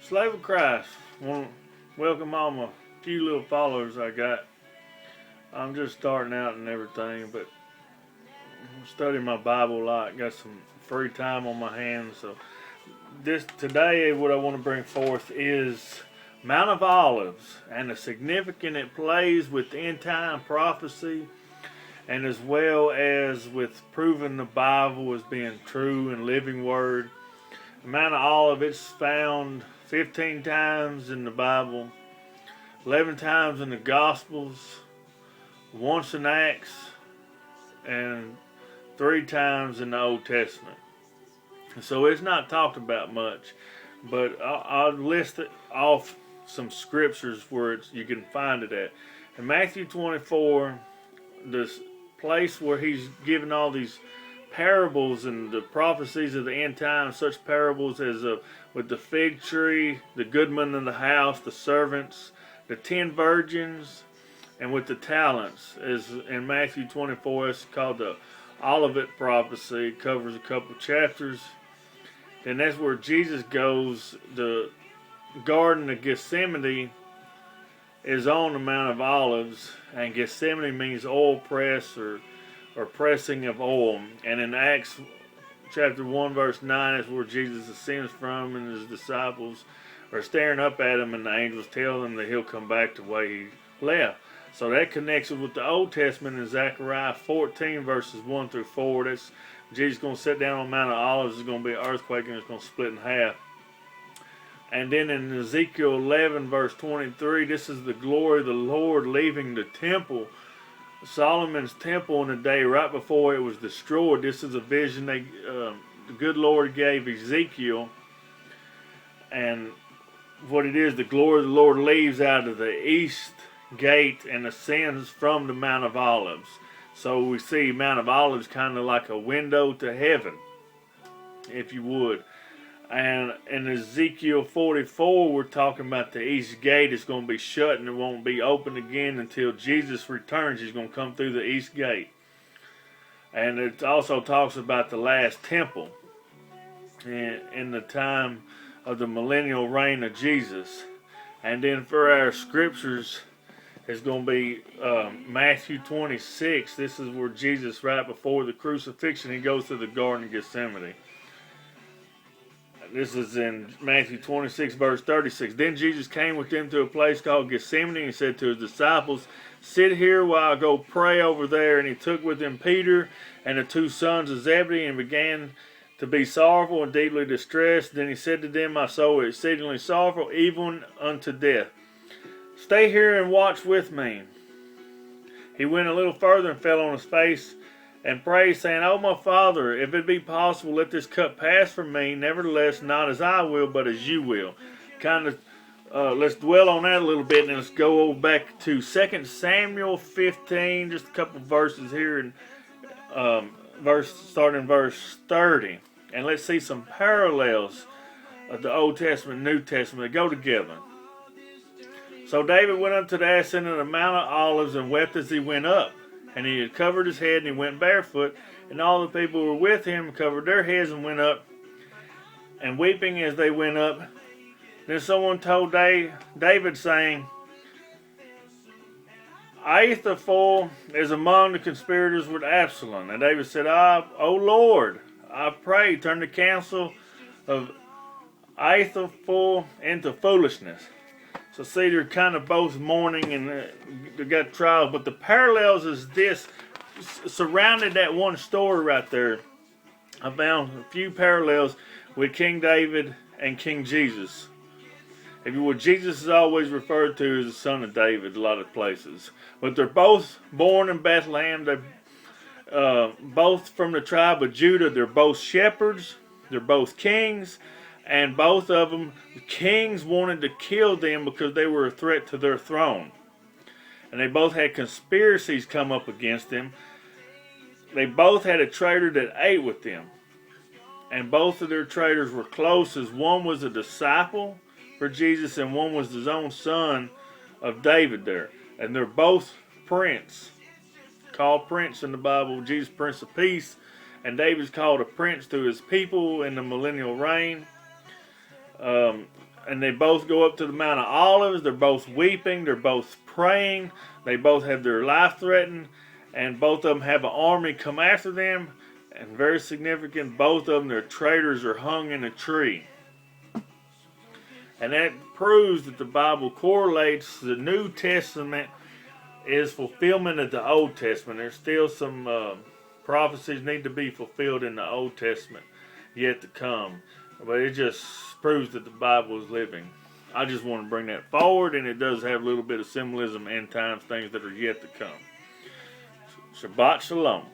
Slave of Christ. Want to welcome all my few little followers I got. I'm just starting out and everything, but I'm studying my Bible a lot. Got some free time on my hands, so this today what I want to bring forth is Mount of Olives and the significance it plays with end time prophecy, and as well as with proving the Bible as being true and living word. The Mount of Olives, it's found 15 times in the Bible, 11 times in the Gospels, once in Acts, and 3 times in the Old Testament. So it's not talked about much, but I'll list it off some scriptures where you can find it at. In Matthew 24, this place where he's given all these parables and the prophecies of the end time, such parables as with the fig tree, the goodman in the house, the servants, the 10 virgins, and with the talents, as in Matthew 24, it's called the Olivet prophecy. It covers a couple chapters. Then that's where Jesus goes. The Garden of Gethsemane is on the Mount of Olives, and Gethsemane means oil press or pressing of oil. And in Acts chapter 1 verse 9 is where Jesus ascends from, and his disciples are staring up at him, and the angels tell them that he'll come back the way he left. So that connects with the Old Testament in Zechariah 14 verses 1 through 4. That's Jesus going to sit down on Mount of Olives. There's going to be an earthquake, and it's going to split in half. And then in Ezekiel 11 verse 23, this is the glory of the Lord leaving the temple, Solomon's temple, in the day right before it was destroyed. This is a vision the good Lord gave Ezekiel. And what it is, the glory of the Lord leaves out of the east gate and ascends from the Mount of Olives. So we see Mount of Olives kind of like a window to heaven, if you would. And in Ezekiel 44, we're talking about the east gate is going to be shut and it won't be open again until Jesus returns. He's going to come through the east gate. And it also talks about the last temple in the time of the millennial reign of Jesus. And then for our scriptures, it's going to be Matthew 26. This is where Jesus, right before the crucifixion, he goes to the Garden of Gethsemane. This is in Matthew 26 verse 36. Then Jesus came with them to a place called Gethsemane and said to his disciples, "Sit here while I go pray over there." And he took with him Peter and the 2 sons of Zebedee and began to be sorrowful and deeply distressed. Then he said to them, "My soul is exceedingly sorrowful, even unto death. Stay here and watch with me." He went a little further and fell on his face and prayed, saying, "O my Father, if it be possible, let this cup pass from me. Nevertheless, not as I will, but as you will." Kind of, let's dwell on that a little bit, and let's go back to 2 Samuel 15, just a couple verses here, and starting in verse 30. And let's see some parallels of the Old Testament and New Testament that go together. So David went up to the ascent of the Mount of Olives and wept as he went up. And he had covered his head, and he went barefoot, and all the people who were with him covered their heads and went up, and weeping as they went up. Then someone told David, saying, "Ahithophel is among the conspirators with Absalom." And David said, "O Lord, I pray, turn the counsel of Ahithophel into foolishness." So see, they're kind of both mourning and they got trials, but the parallels is this, surrounded that one story right there. I found a few parallels with King David and King Jesus. If you would, Jesus is always referred to as the son of David a lot of places, but they're both born in Bethlehem. They're both from the tribe of Judah. They're both shepherds. They're both kings. And both of them, the kings wanted to kill them because they were a threat to their throne. And they both had conspiracies come up against them. They both had a traitor that ate with them. And both of their traitors were close, as one was a disciple for Jesus and one was his own son of David there. And they're both prince, called prince in the Bible. Jesus, Prince of Peace. And David's called a prince to his people in the millennial reign. and they both go up to the Mount of Olives. They're both weeping. They're both praying. They both have their life threatened, and both of them have an army come after them. And very significant, both of them, their traitors, are hung in a tree. And that proves that the Bible correlates the New Testament is fulfillment of the Old Testament. There's still some prophecies need to be fulfilled in the Old Testament yet to come. But it just proves that the Bible is living. I just want to bring that forward, and it does have a little bit of symbolism, end times, things that are yet to come. Shabbat Shalom.